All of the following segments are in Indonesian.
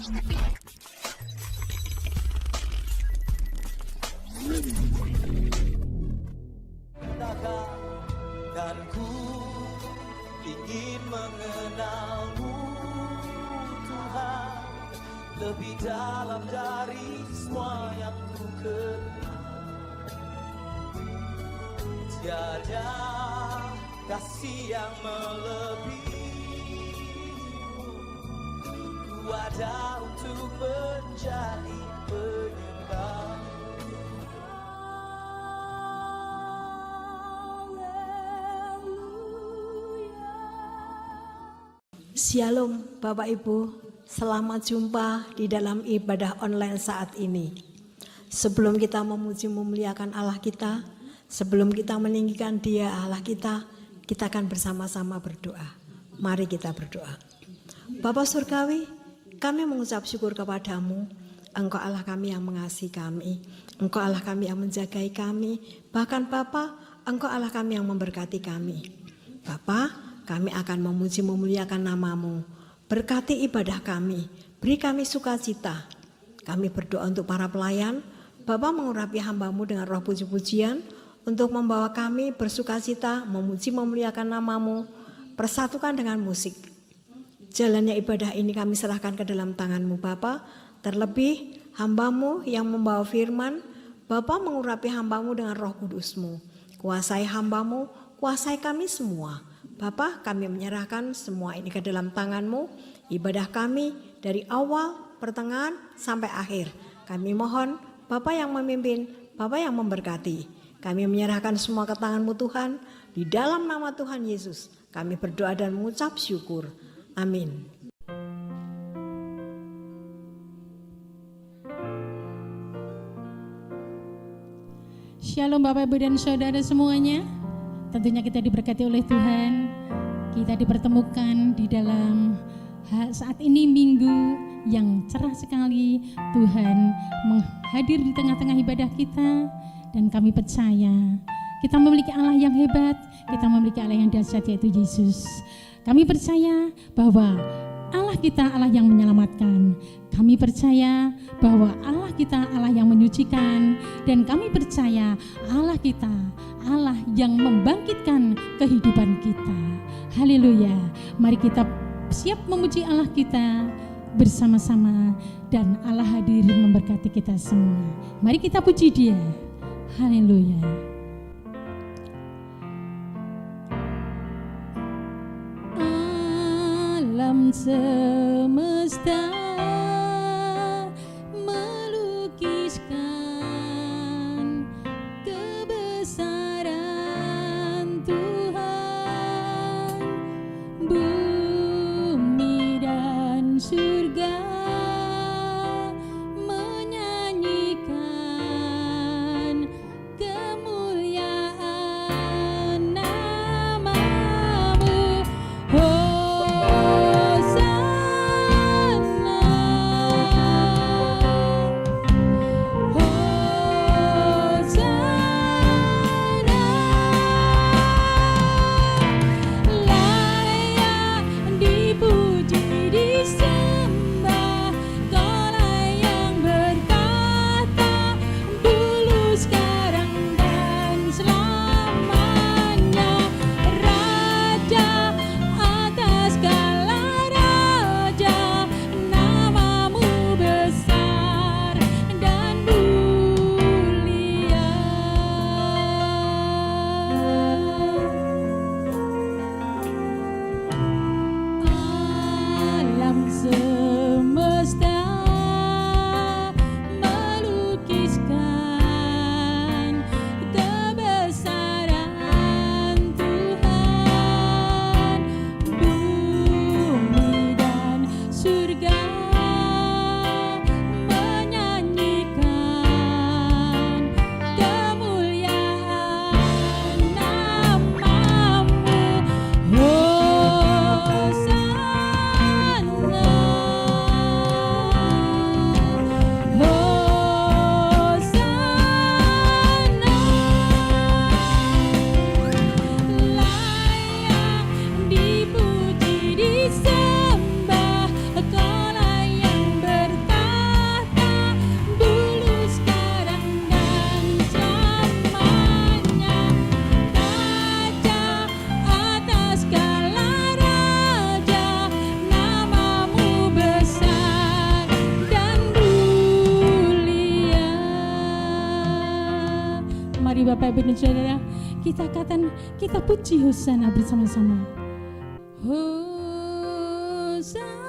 Dan ku ingin mengenalmu Tuhan, lebih dalam dari semua yang ku kenal. Tiada kasih yang melebihimu, ku ada untuk menjadi penyembah. Shalom Bapak Ibu, selamat jumpa di dalam ibadah online saat ini. Sebelum kita memuji memuliakan Allah kita, sebelum kita meninggikan Dia Allah kita akan bersama-sama berdoa. Mari kita berdoa. Bapa Surgawi, kami mengucap syukur kepadamu. Engkau Allah kami yang mengasihi kami, Engkau Allah kami yang menjagai kami, bahkan Bapa, Engkau Allah kami yang memberkati kami. Bapa, kami akan memuji memuliakan nama-Mu. Berkati ibadah kami, beri kami sukacita. Kami berdoa untuk para pelayan, Bapa mengurapi hamba-Mu dengan roh puji-pujian, untuk membawa kami bersukacita, memuji memuliakan nama-Mu, persatukan dengan musik. Jalannya ibadah ini kami serahkan ke dalam tangan-Mu Bapa, terlebih hamba-Mu yang membawa firman, Bapa mengurapi hamba-Mu dengan roh kudus-Mu. Kuasai hamba-Mu, kuasai kami semua. Bapa, kami menyerahkan semua ini ke dalam tangan-Mu, ibadah kami dari awal, pertengahan, sampai akhir. Kami mohon Bapa yang memimpin, Bapa yang memberkati. Kami menyerahkan semua ke tangan-Mu Tuhan, di dalam nama Tuhan Yesus. Kami berdoa dan mengucap syukur. Amin. Shalom Bapak Ibu dan Saudara semuanya. Tentunya kita diberkati oleh Tuhan. Kita dipertemukan di dalam saat ini minggu yang cerah sekali. Tuhan menghadir di tengah-tengah ibadah kita. Dan kami percaya kita memiliki Allah yang hebat. Kita memiliki Allah yang dahsyat, yaitu Yesus. Kami percaya bahwa Allah kita Allah yang menyelamatkan. Kami percaya bahwa Allah kita Allah yang menyucikan. Dan kami percaya Allah kita Allah yang membangkitkan kehidupan kita. Haleluya. Mari kita siap memuji Allah kita bersama-sama. Dan Allah hadir memberkati kita semua. Mari kita puji Dia. Haleluya. Alam semesta melukiskan kebesaran Tuhan, bumi dan surga menyanyikan kemuliaan nama-Mu. Hosana sekali Bapak Ibu dan Saudara. Kita katakan, kita puji Hosana bersama-sama. Hosana,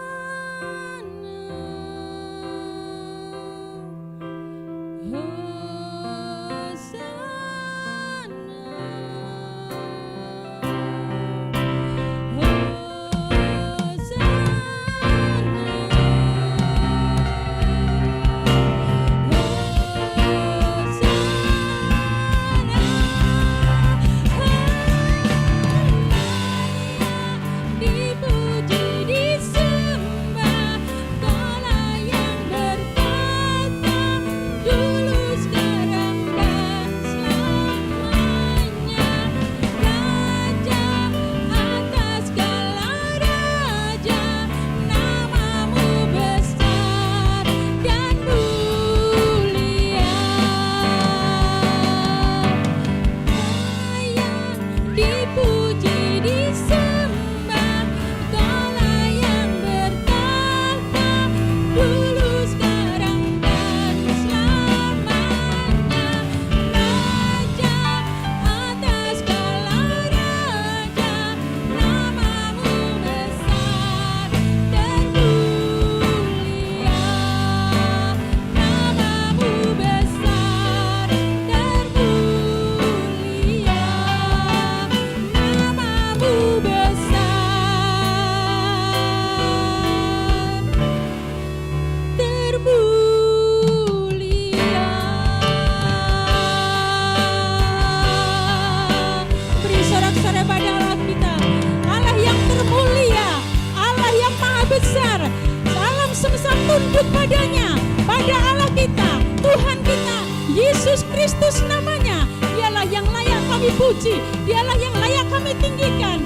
tunduk padanya, pada Allah kita, Tuhan kita, Yesus Kristus namanya. Dialah yang layak kami puji, dialah yang layak kami tinggikan.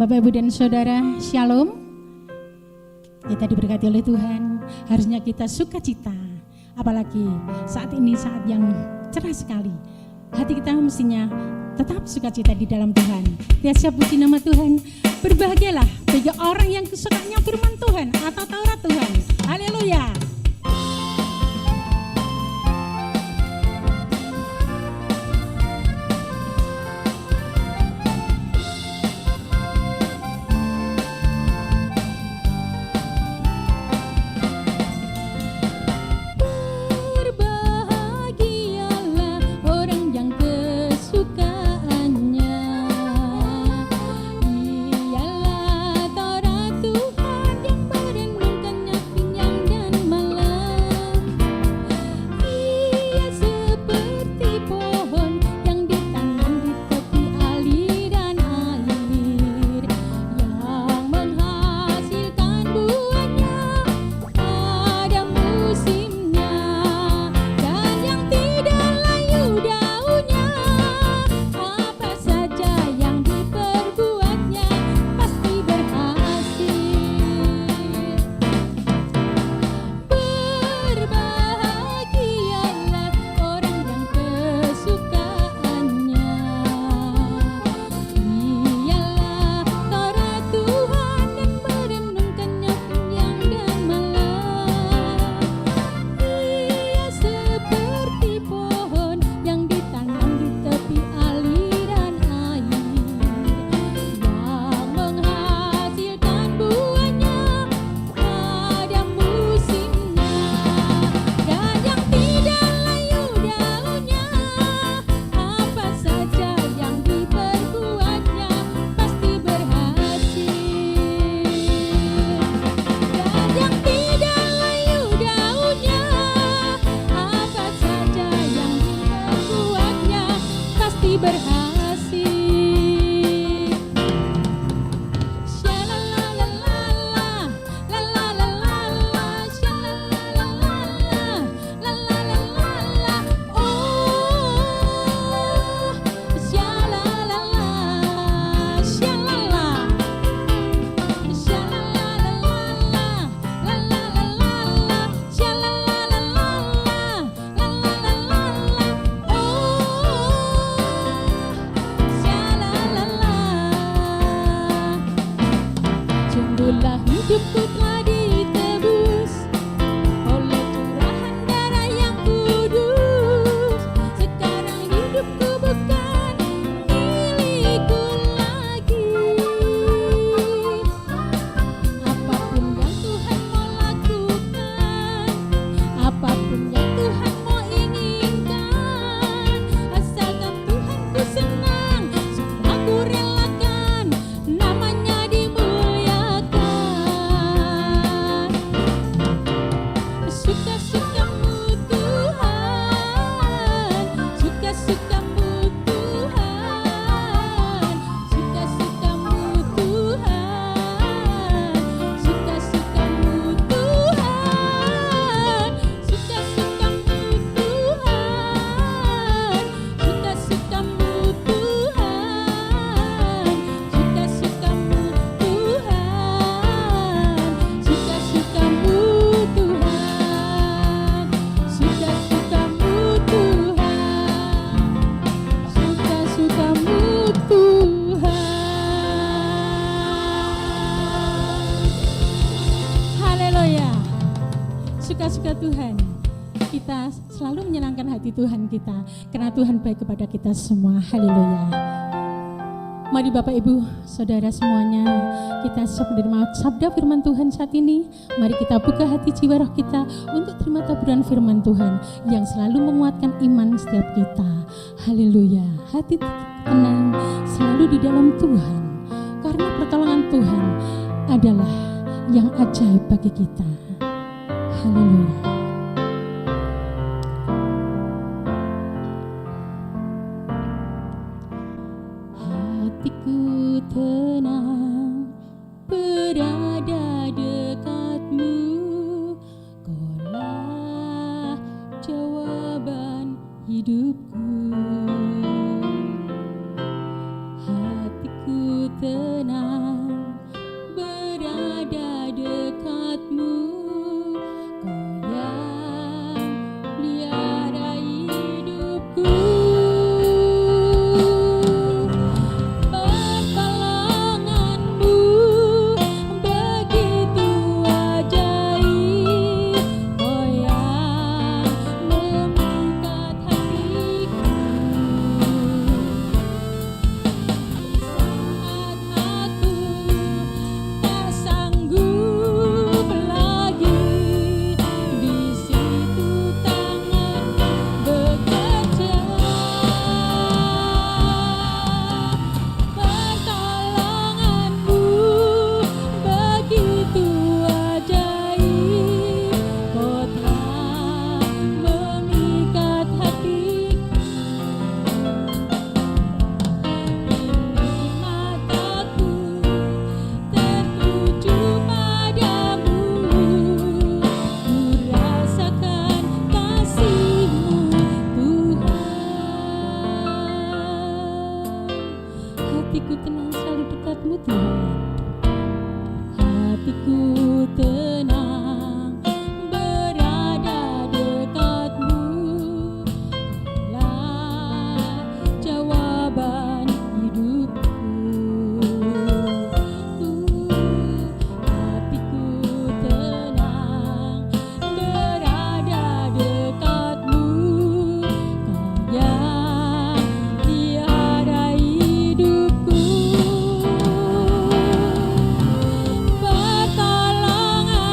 Bapak, Ibu, dan Saudara, Shalom. Kita diberkati oleh Tuhan. Harusnya kita sukacita, apalagi saat ini saat yang cerah sekali. Hati kita mestinya tetap sukacita di dalam Tuhan. Tiap puji nama Tuhan. Berbahagialah bagi orang yang kesukanya firman Tuhan atau Taurat Tuhan. Haleluya. Ialah Taurat Tuhan. hidupku telah ditebus oleh curahan darah yang kudus. Sekarang hidupku bukan milikku lagi. Apapun yang Tuhan mau lakukan, apapun yang Tuhan mau inginkan, asalkan Tuhan ku senang, semua ku relakan, namanya dimuliakan. Suka-sukamu Tuhan, suka-sukamu Tuhan, suka-sukamu Tuhan, suka-sukamu Tuhan, suka-sukamu Tuhan, suka-sukamu Tuhan, suka-sukamu Tuhan, suka-sukamu Tuhan, suka-sukamu Tuhan, suka-sukamu Tuhan. Haleluya. Suka-suka Tuhan. Kita selalu menyenangkan hati Tuhan kita karena Tuhan baik kepada kita semua. Haleluya. Mari Bapak Ibu, Saudara semuanya, kita menerima sabda firman Tuhan saat ini. Mari kita buka hati jiwa roh kita untuk terima taburan firman Tuhan yang selalu menguatkan iman setiap kita. Haleluya. Hati tenang selalu di dalam Tuhan, karena pertolongan Tuhan adalah yang ajaib bagi kita. Haleluya. Hatiku tenang berada dekatmu, Kaulah jawaban hidupku. Hatiku tenang berada dekatmu, Kau yang pelihara hidupku. Pertolonganmu begitu ajaib, Kau yang memikat hatiku. Saat aku tak sanggup lagi, di situ tangan bekerja. Pertolonganmu begitu ajaib, Kau telah memikat hatiku. Kini mataku tertuju padamu, ku rasakan kasih-Mu Tuhan. Hatiku tenang selalu dekat-Mu Tuhan. Hatiku tenang berada dekat-Mu, Kaulah jawaban hidupku. Hatiku tenang berada dekat-Mu, Kau yang pelihara hidupku. Pertolongan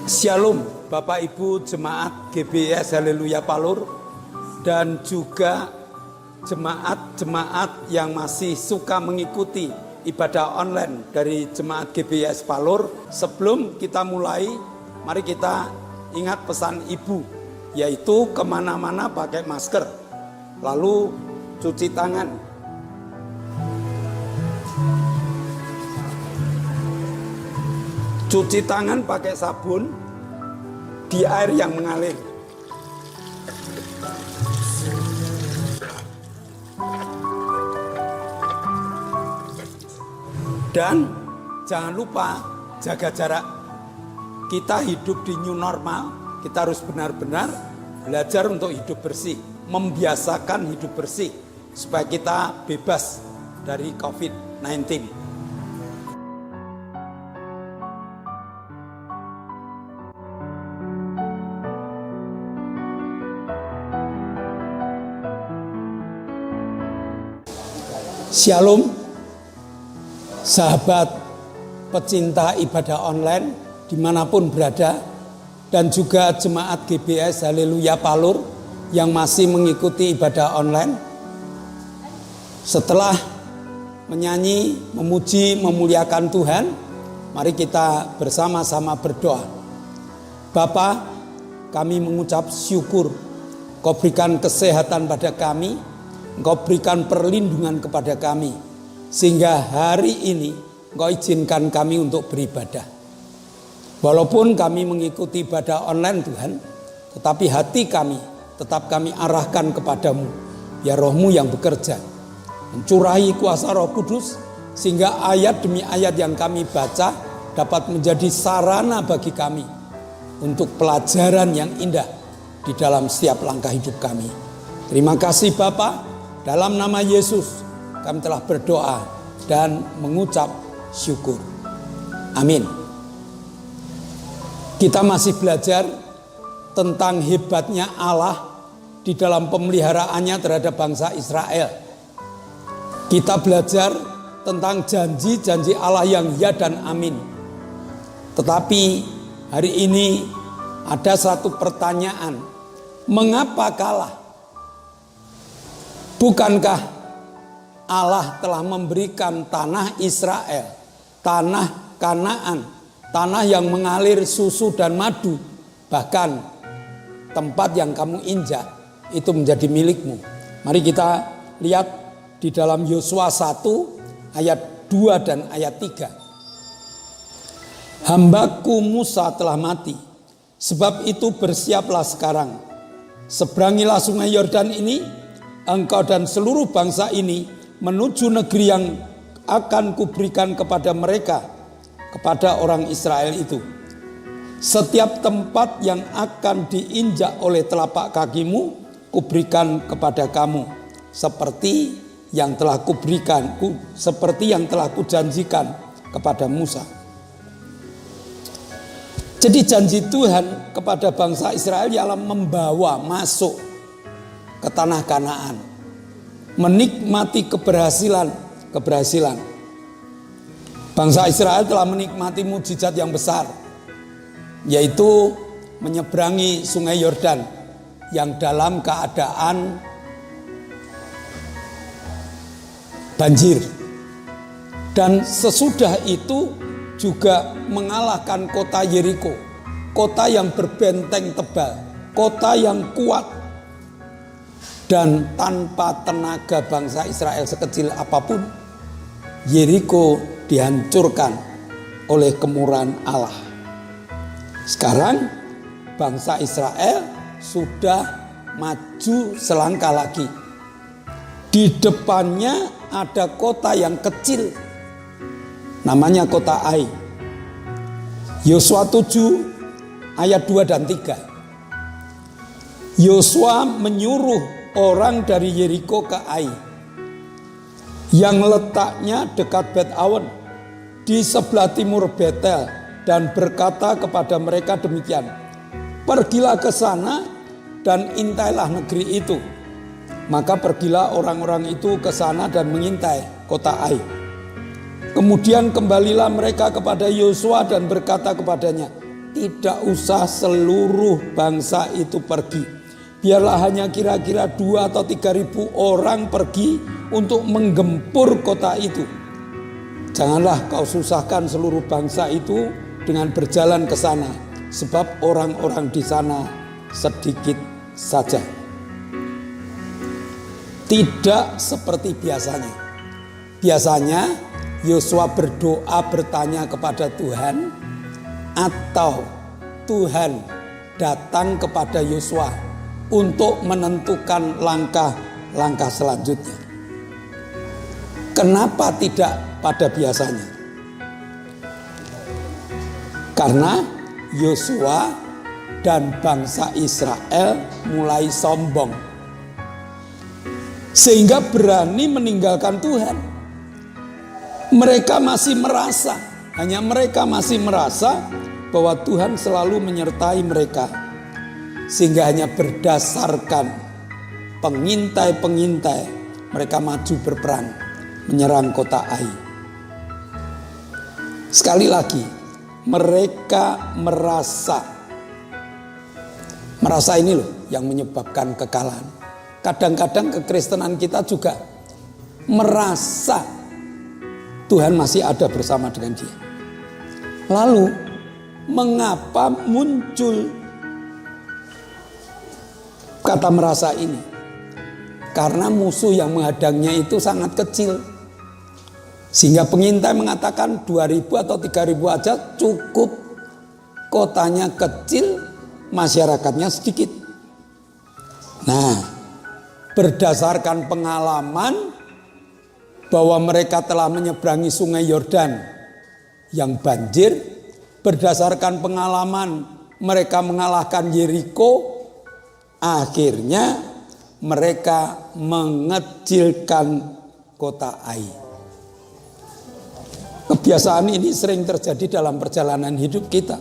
Shalom Bapak Ibu Jemaat GBS Haleluya Palur dan juga jemaat-jemaat yang masih suka mengikuti ibadah online dari Jemaat GBS Palur. Sebelum kita mulai, mari kita ingat pesan Ibu, yaitu kemana-mana pakai masker, lalu cuci tangan. Cuci tangan pakai sabun di air yang mengalir. Dan jangan lupa jaga jarak. Kita hidup di new normal, kita harus benar-benar belajar untuk hidup bersih, membiasakan hidup bersih supaya kita bebas dari COVID-19. Shalom, sahabat pecinta ibadah online dimanapun berada, dan juga jemaat GBS Haleluya Palur yang masih mengikuti ibadah online. Setelah menyanyi, memuji, memuliakan Tuhan, mari kita bersama-sama berdoa. Bapa, kami mengucap syukur, Kau berikan kesehatan pada kami, Engkau berikan perlindungan kepada kami, sehingga hari ini Engkau izinkan kami untuk beribadah. Walaupun kami mengikuti ibadah online Tuhan, tetapi hati kami tetap kami arahkan kepadamu. Ya Roh-Mu yang bekerja, mencurahi kuasa Roh Kudus, sehingga ayat demi ayat yang kami baca dapat menjadi sarana bagi kami untuk pelajaran yang indah di dalam setiap langkah hidup kami. Terima kasih Bapa. Dalam nama Yesus kami telah berdoa dan mengucap syukur. Amin. Kita masih belajar tentang hebatnya Allah di dalam pemeliharaannya terhadap bangsa Israel. Kita belajar tentang janji-janji Allah yang ya dan amin. Tetapi hari ini ada satu pertanyaan. Mengapa kalah? Bukankah Allah telah memberikan tanah Israel, tanah Kanaan, tanah yang mengalir susu dan madu, bahkan tempat yang kamu injak itu menjadi milikmu. Mari kita lihat di dalam Yosua 1 ayat 2 dan ayat 3. Hambaku Musa telah mati, sebab itu bersiaplah sekarang. Seberangilah sungai Yordan ini, engkau dan seluruh bangsa ini menuju negeri yang akan kuberikan kepada mereka, kepada orang Israel itu. Setiap tempat yang akan diinjak oleh telapak kakimu, kuberikan kepada kamu, seperti yang telah kujanjikan kepada Musa. Jadi janji Tuhan kepada bangsa Israel ialah membawa masuk ke tanah Kanaan, menikmati keberhasilan. Bangsa Israel telah menikmati mukjizat yang besar, yaitu menyeberangi sungai Yordan yang dalam keadaan banjir. Dan sesudah itu juga mengalahkan kota Yeriko, kota yang berbenteng tebal, kota yang kuat. Dan tanpa tenaga bangsa Israel sekecil apapun, Yeriko dihancurkan oleh kemurahan Allah. Sekarang bangsa Israel sudah maju selangkah lagi. Di depannya ada kota yang kecil, namanya kota Ai. Yosua 7 ayat 2 dan 3. Yosua menyuruh orang dari Yeriko ke Ai, yang letaknya dekat Bet Awen di sebelah timur Betel, dan berkata kepada mereka demikian, pergilah ke sana dan intailah negeri itu. Maka pergilah orang-orang itu ke sana dan mengintai kota Ai. Kemudian kembalilah mereka kepada Yosua dan berkata kepadanya, tidak usah seluruh bangsa itu pergi. Biarlah hanya kira-kira 2 atau 3.000 orang pergi untuk menggempur kota itu. Janganlah kau susahkan seluruh bangsa itu dengan berjalan ke sana, sebab orang-orang di sana sedikit saja. Tidak seperti biasanya. Biasanya Yosua berdoa bertanya kepada Tuhan, atau Tuhan datang kepada Yosua untuk menentukan langkah-langkah selanjutnya. Kenapa tidak pada biasanya? Karena Yosua dan bangsa Israel mulai sombong, sehingga berani meninggalkan Tuhan. Mereka masih merasa, bahwa Tuhan selalu menyertai mereka, sehingga hanya berdasarkan pengintai-pengintai mereka maju berperang menyerang kota Ai. Sekali lagi, mereka merasa ini loh yang menyebabkan kekalahan. Kadang-kadang kekristenan kita juga merasa Tuhan masih ada bersama dengan dia. Lalu mengapa muncul kata merasa ini? Karena musuh yang menghadangnya itu sangat kecil, sehingga pengintai mengatakan 2.000 atau 3.000 aja cukup. Kotanya kecil, masyarakatnya sedikit. Nah, berdasarkan pengalaman bahwa mereka telah menyeberangi sungai Yordan yang banjir, berdasarkan pengalaman mereka mengalahkan Yeriko, akhirnya mereka mengecilkan kota Ai. Kebiasaan ini sering terjadi dalam perjalanan hidup kita.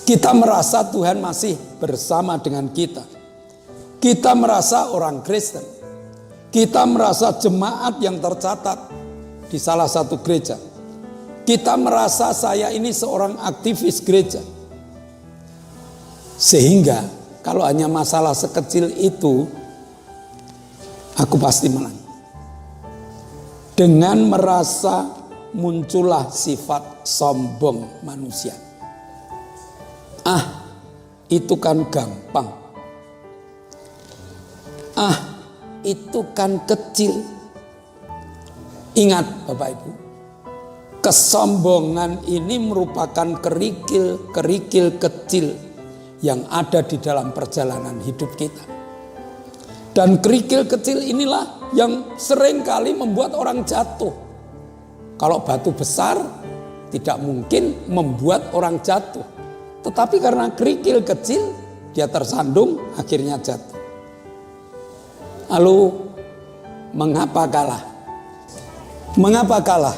Kita merasa Tuhan masih bersama dengan kita. Kita merasa orang Kristen. Kita merasa jemaat yang tercatat di salah satu gereja. Kita merasa saya ini seorang aktivis gereja. Sehingga kalau hanya masalah sekecil itu, aku pasti menang. Dengan merasa muncullah sifat sombong manusia. Itu kan gampang. Itu kan kecil. Ingat Bapak Ibu, kesombongan ini merupakan kerikil kecil yang ada di dalam perjalanan hidup kita. Dan kerikil kecil inilah yang seringkali membuat orang jatuh. Kalau batu besar tidak mungkin membuat orang jatuh. Tetapi karena kerikil kecil, dia tersandung akhirnya jatuh. Lalu mengapa kalah? Mengapa kalah?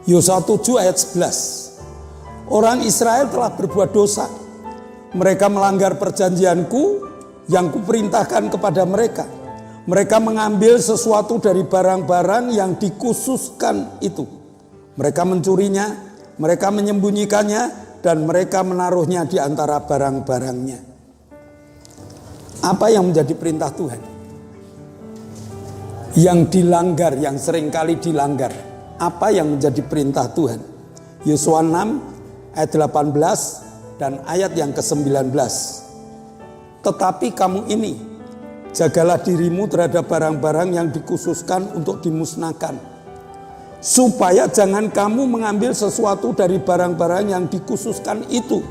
Yosua 7 ayat 11. Orang Israel telah berbuat dosa. Mereka melanggar perjanjianku yang kuperintahkan kepada mereka. Mereka mengambil sesuatu dari barang-barang yang dikhususkan itu. Mereka mencurinya, mereka menyembunyikannya, dan mereka menaruhnya di antara barang-barangnya. Apa yang menjadi perintah Tuhan? Yang dilanggar, yang seringkali dilanggar. Apa yang menjadi perintah Tuhan? Yosua 6 ayat 18 dan ayat yang ke-19. Tetapi kamu ini, jagalah dirimu terhadap barang-barang yang dikhususkan untuk dimusnahkan, supaya jangan kamu mengambil sesuatu dari barang-barang yang dikhususkan itu.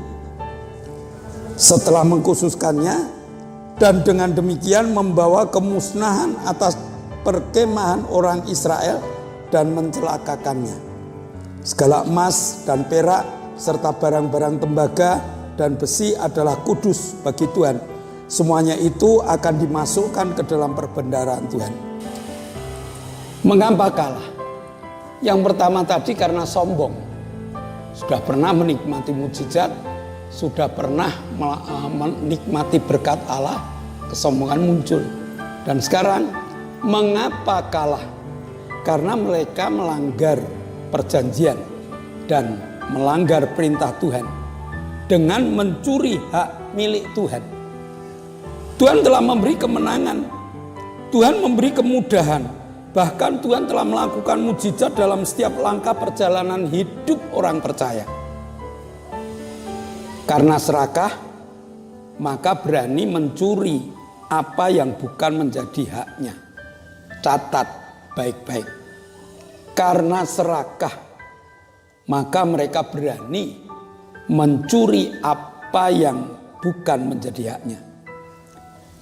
Setelah mengkhususkannya, dan dengan demikian membawa kemusnahan atas perkemahan orang Israel dan mencelakakannya. Segala emas dan perak serta barang-barang tembaga dan besi adalah kudus bagi Tuhan. Semuanya itu akan dimasukkan ke dalam perbendaharaan Tuhan. Mengapa kalah? Yang pertama tadi karena sombong. Sudah pernah menikmati mukjizat, sudah pernah menikmati berkat Allah, kesombongan muncul. Dan sekarang mengapa kalah? Karena mereka melanggar perjanjian dan melanggar perintah Tuhan dengan mencuri hak milik Tuhan. Tuhan telah memberi kemenangan, Tuhan memberi kemudahan, bahkan Tuhan telah melakukan mujizat dalam setiap langkah perjalanan hidup orang percaya. Karena serakah, maka berani mencuri apa yang bukan menjadi haknya. Catat baik-baik. Karena serakah, maka mereka berani mencuri apa yang bukan menjadi haknya.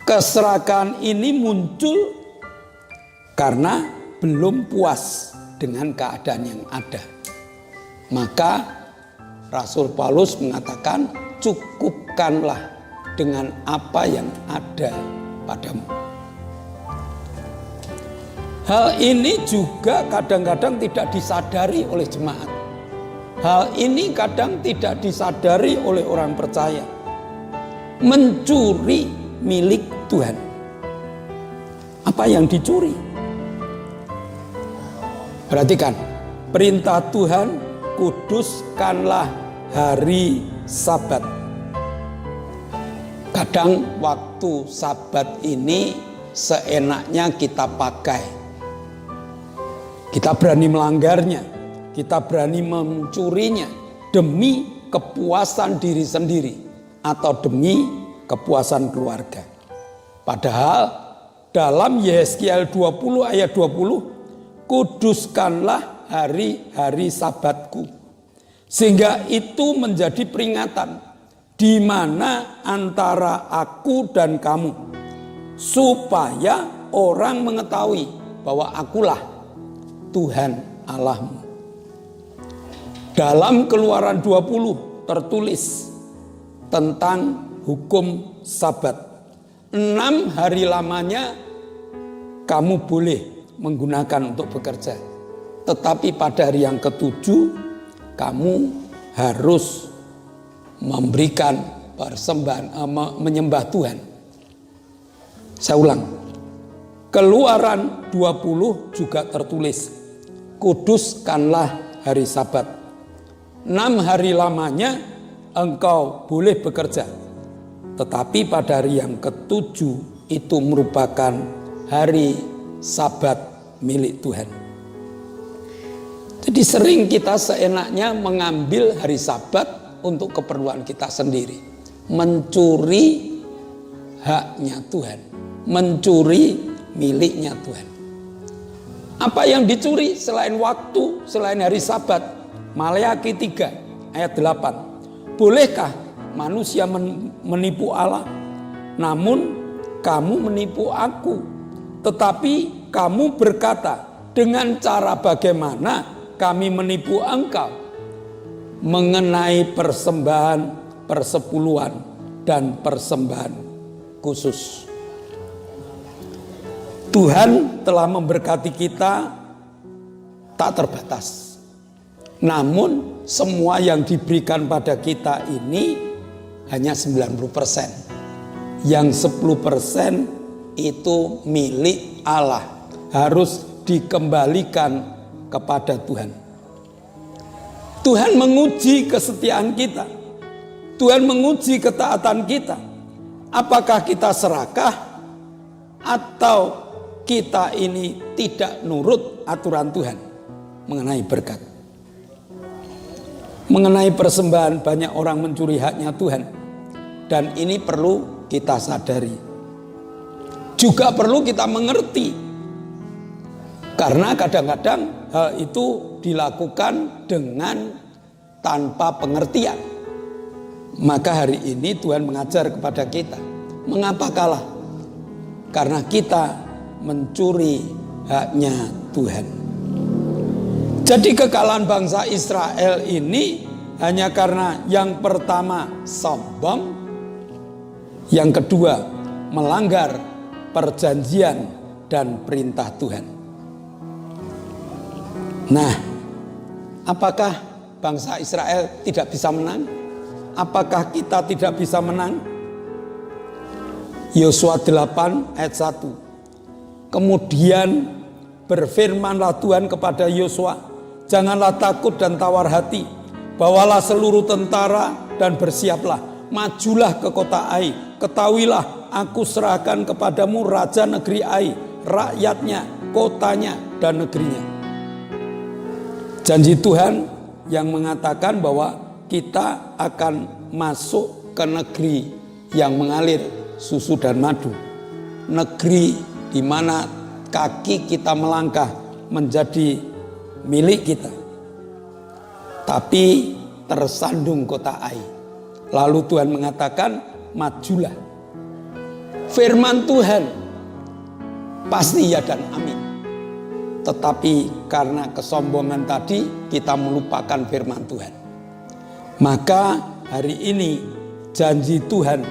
Keserakahan ini muncul karena belum puas dengan keadaan yang ada. Maka Rasul Paulus mengatakan, cukupkanlah dengan apa yang ada padamu. Hal ini juga kadang-kadang tidak disadari oleh jemaat. Hal ini kadang tidak disadari oleh orang percaya. Mencuri milik Tuhan. Apa yang dicuri? Perhatikan, perintah Tuhan, kuduskanlah hari Sabat. Kadang waktu Sabat ini seenaknya kita pakai. Kita berani melanggarnya, kita berani mencurinya demi kepuasan diri sendiri atau demi kepuasan keluarga. Padahal dalam Yeskiel 20 ayat 20, kuduskanlah hari-hari Sabatku. Sehingga itu menjadi peringatan di mana antara aku dan kamu, supaya orang mengetahui bahwa akulah Tuhan Allahmu. Dalam Keluaran 20 tertulis tentang hukum Sabat. 6 hari lamanya kamu boleh menggunakan untuk bekerja. Tetapi pada hari yang ke-7 kamu harus memberikan persembahan, menyembah Tuhan. Saya ulang. Keluaran 20 juga tertulis, kuduskanlah hari Sabat. 6 hari lamanya engkau boleh bekerja. Tetapi pada hari yang ke-7 itu merupakan hari Sabat milik Tuhan. Jadi sering kita seenaknya mengambil hari Sabat untuk keperluan kita sendiri. Mencuri haknya Tuhan. Mencuri miliknya Tuhan. Apa yang dicuri selain waktu, selain hari Sabat? Maleakhi 3 ayat 8. Bolehkah manusia menipu Allah? Namun kamu menipu aku. Tetapi kamu berkata, dengan cara bagaimana kami menipu engkau? Mengenai persembahan persepuluhan dan persembahan khusus. Tuhan telah memberkati kita tak terbatas. Namun semua yang diberikan pada kita ini hanya 90%. Yang 10% itu milik Allah. Harus dikembalikan kepada Tuhan. Tuhan menguji kesetiaan kita. Tuhan menguji ketaatan kita. Apakah kita serakah atau kita ini tidak nurut aturan Tuhan mengenai berkat. Mengenai persembahan, banyak orang mencuri haknya Tuhan. Dan ini perlu kita sadari. Juga perlu kita mengerti. Karena kadang-kadang hal itu dilakukan dengan tanpa pengertian. Maka hari ini Tuhan mengajar kepada kita. Mengapa kalah? Karena kita mencuri haknya Tuhan. Jadi kekalahan bangsa Israel ini hanya karena yang pertama sombong, yang kedua melanggar perjanjian dan perintah Tuhan. Nah, apakah bangsa Israel tidak bisa menang? Apakah kita tidak bisa menang? Yosua 8 ayat 1. Kemudian berfirmanlah Tuhan kepada Yosua, janganlah takut dan tawar hati, Bawalah seluruh tentara dan bersiaplah. Majulah ke kota Ai. Ketahuilah, aku serahkan kepadamu raja negeri Ai, rakyatnya, kotanya, dan negerinya. Janji Tuhan yang mengatakan bahwa kita akan masuk ke negeri yang mengalir susu dan madu. Negeri di mana kaki kita melangkah menjadi milik kita. Tapi tersandung kota Ai. Lalu Tuhan mengatakan, majulah. Firman Tuhan pasti ya dan amin. Tetapi karena kesombongan tadi kita melupakan firman Tuhan. Maka hari ini janji Tuhan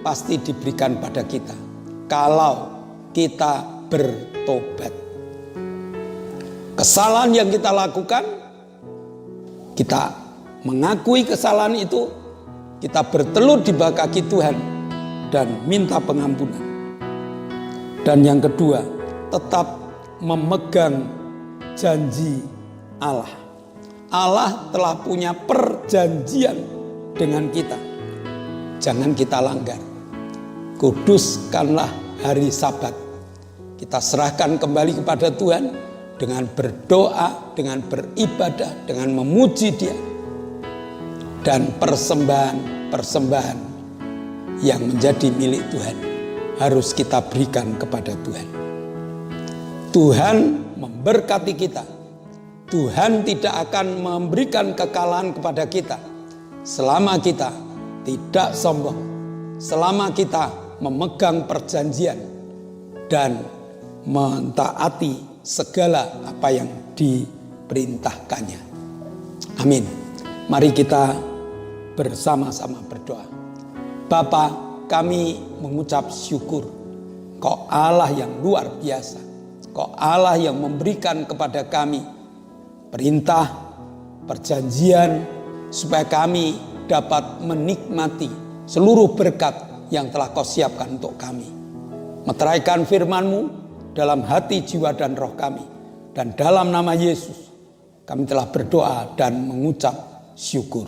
pasti diberikan pada kita kalau kita bertobat. Kesalahan yang kita lakukan, kita mengakui kesalahan itu, kita bertelut di bawah kaki Tuhan dan minta pengampunan. Dan yang kedua, tetap memegang janji Allah. Allah telah punya perjanjian dengan kita. Jangan kita langgar. Kuduskanlah hari Sabat. Kita serahkan kembali kepada Tuhan dengan berdoa, dengan beribadah, dengan memuji Dia. Dan persembahan yang menjadi milik Tuhan harus kita berikan kepada Tuhan. Tuhan memberkati kita. Tuhan tidak akan memberikan kekalahan kepada kita selama kita tidak sombong, selama kita memegang perjanjian dan mentaati segala apa yang diperintahkannya. Amin. Mari kita bersama-sama berdoa. Bapa, kami mengucap syukur. Kau Allah yang luar biasa. Kau Allah yang memberikan kepada kami perintah, perjanjian, supaya kami dapat menikmati seluruh berkat yang telah Kau siapkan untuk kami. Meteraikan firman-Mu dalam hati, jiwa, dan roh kami. Dan dalam nama Yesus, kami telah berdoa dan mengucap syukur.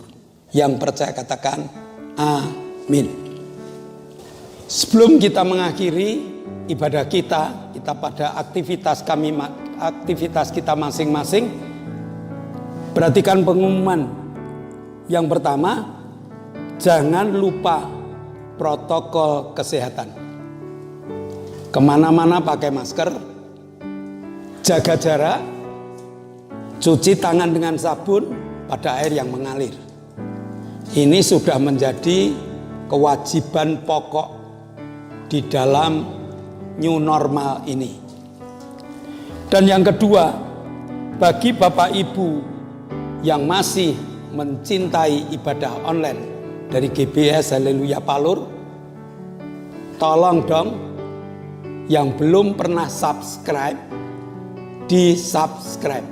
Yang percaya katakan amin. Sebelum kita mengakhiri ibadah kita pada aktivitas kita masing-masing, perhatikan pengumuman. Yang pertama, jangan lupa protokol kesehatan. Kemana-mana pakai masker, jaga jarak, cuci tangan dengan sabun pada air yang mengalir. Ini sudah menjadi kewajiban pokok di dalam new normal ini. Dan yang kedua, bagi Bapak Ibu yang masih mencintai ibadah online dari GBS Haleluya Palur, tolong dong yang belum pernah subscribe, di-subscribe.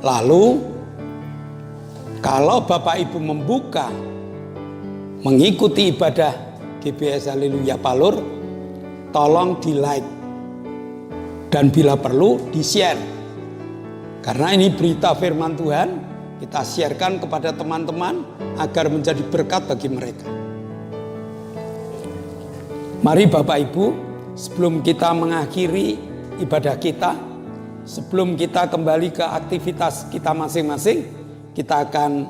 Lalu kalau Bapak Ibu membuka mengikuti ibadah GBS Haleluya Palur, tolong di-like dan bila perlu di-share. Karena ini berita firman Tuhan, kita sharekan kepada teman-teman agar menjadi berkat bagi mereka. Mari Bapak Ibu, sebelum kita mengakhiri ibadah kita, sebelum kita kembali ke aktivitas kita masing-masing, kita akan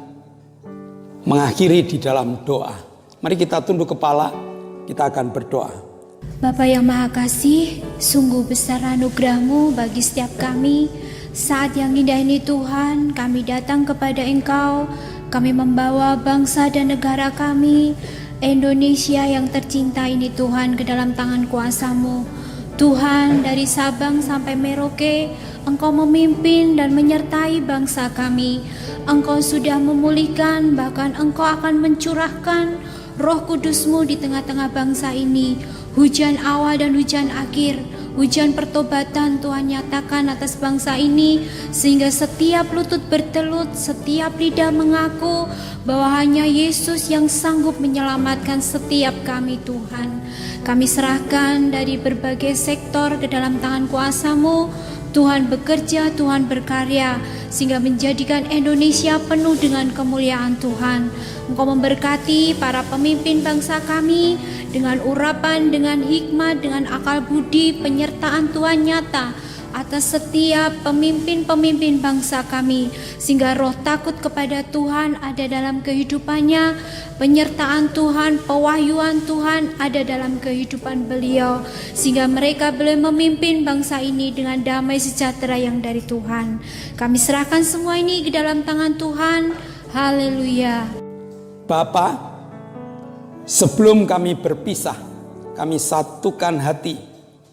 mengakhiri di dalam doa. Mari kita tunduk kepala, kita akan berdoa. Bapa yang Maha Kasih, sungguh besar anugerah-Mu bagi setiap kami. Saat yang indah ini Tuhan, kami datang kepada Engkau. Kami membawa bangsa dan negara kami, Indonesia yang tercinta ini Tuhan, ke dalam tangan kuasa-Mu. Tuhan, dari Sabang sampai Merauke, Engkau memimpin dan menyertai bangsa kami. Engkau sudah memulihkan, bahkan Engkau akan mencurahkan Roh Kudus-Mu di tengah-tengah bangsa ini. Hujan awal dan hujan akhir, hujan pertobatan Tuhan nyatakan atas bangsa ini, sehingga setiap lutut bertelut, setiap lidah mengaku bahwa hanya Yesus yang sanggup menyelamatkan setiap kami Tuhan. Kami serahkan dari berbagai sektor ke dalam tangan kuasa-Mu. Tuhan bekerja, Tuhan berkarya, sehingga menjadikan Indonesia penuh dengan kemuliaan Tuhan. Engkau memberkati para pemimpin bangsa kami dengan urapan, dengan hikmat, dengan akal budi, penyertaan Tuhan nyata atas setiap pemimpin-pemimpin bangsa kami, sehingga roh takut kepada Tuhan ada dalam kehidupannya, penyertaan Tuhan, pewahyuan Tuhan ada dalam kehidupan beliau, sehingga mereka boleh memimpin bangsa ini dengan damai sejahtera yang dari Tuhan. Kami serahkan semua ini ke dalam tangan Tuhan. Haleluya. Bapa, sebelum kami berpisah, kami satukan hati,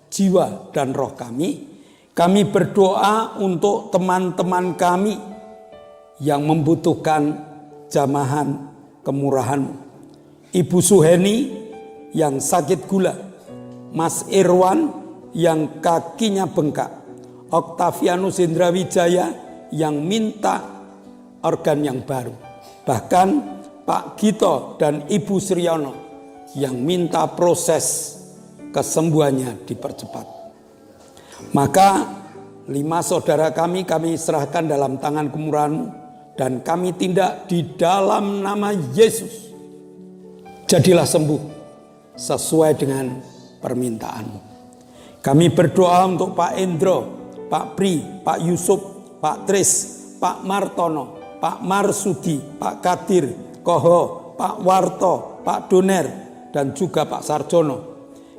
jiwa, dan roh kami. Kami berdoa untuk teman-teman kami yang membutuhkan jamahan kemurahan-Mu. Ibu Suheni yang sakit gula, Mas Irwan yang kakinya bengkak, Oktavianus Indrawijaya yang minta organ yang baru, bahkan Pak Gito dan Ibu Sriono yang minta proses kesembuhannya dipercepat. Maka 5 saudara kami serahkan dalam tangan kemurahan-Mu, dan kami tindak di dalam nama Yesus. Jadilah sembuh sesuai dengan permintaan-Mu. Kami berdoa untuk Pak Endro, Pak Pri, Pak Yusuf, Pak Tris, Pak Martono, Pak Marsudi, Pak Kadir, Koho, Pak Warto, Pak Doner, dan juga Pak Sarjono.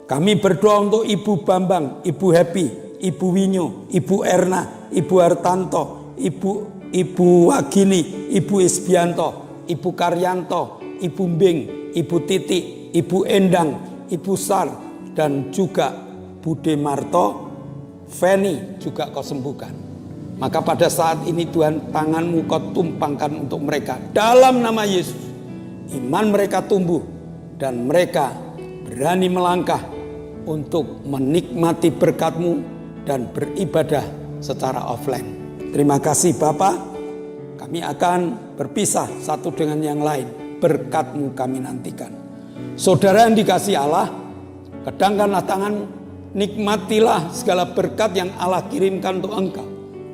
Kami berdoa untuk Ibu Bambang, Ibu Happy, Ibu Winyo, Ibu Erna, Ibu Hartanto, Ibu Wagini, Ibu Isbianto, Ibu Karyanto, Ibu Mbing, Ibu Titi, Ibu Endang, Ibu Sar, dan juga Bude Marto, Feni juga Kau sembuhkan. Maka pada saat ini Tuhan, tangan-Mu Kau tumpangkan untuk mereka. Dalam nama Yesus, iman mereka tumbuh dan mereka berani melangkah untuk menikmati berkat-Mu dan beribadah secara offline. Terima kasih Bapa. Kami akan berpisah satu dengan yang lain. Berkat-Mu kami nantikan. Saudara yang dikasihi Allah, kedangkanlah tangan-Mu, nikmatilah segala berkat yang Allah kirimkan untuk engkau.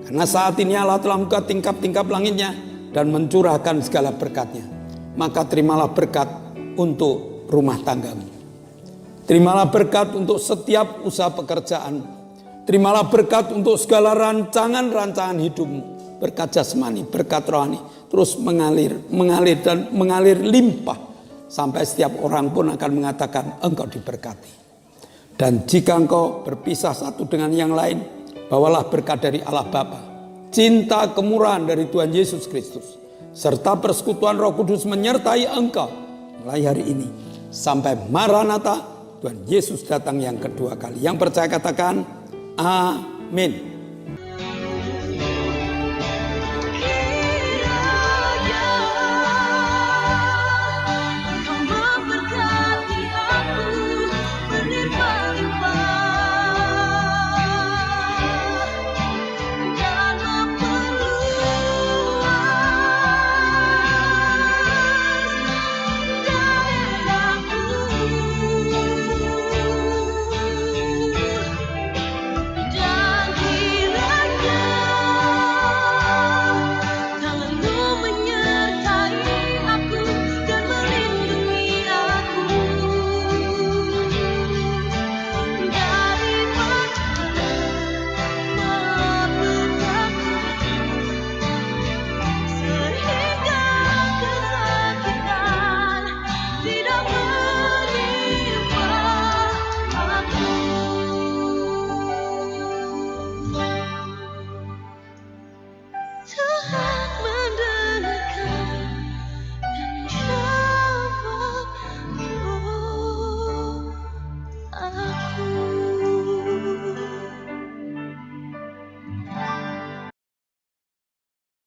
Karena saat ini Allah telah membuka tingkap-tingkap langitnya dan mencurahkan segala berkat-Nya. Maka terimalah berkat untuk rumah tanggamu. Terimalah berkat untuk setiap usaha pekerjaan. Terimalah berkat untuk segala rancangan-rancangan hidupmu. Berkat jasmani, berkat rohani. Terus mengalir limpah. Sampai setiap orang pun akan mengatakan engkau diberkati. Dan jika engkau berpisah satu dengan yang lain, bawalah berkat dari Allah Bapa, cinta kemurahan dari Tuhan Yesus Kristus, serta persekutuan Roh Kudus menyertai engkau mulai hari ini sampai Maranatha, Tuhan Yesus datang yang kedua kali. Yang percaya katakan amin.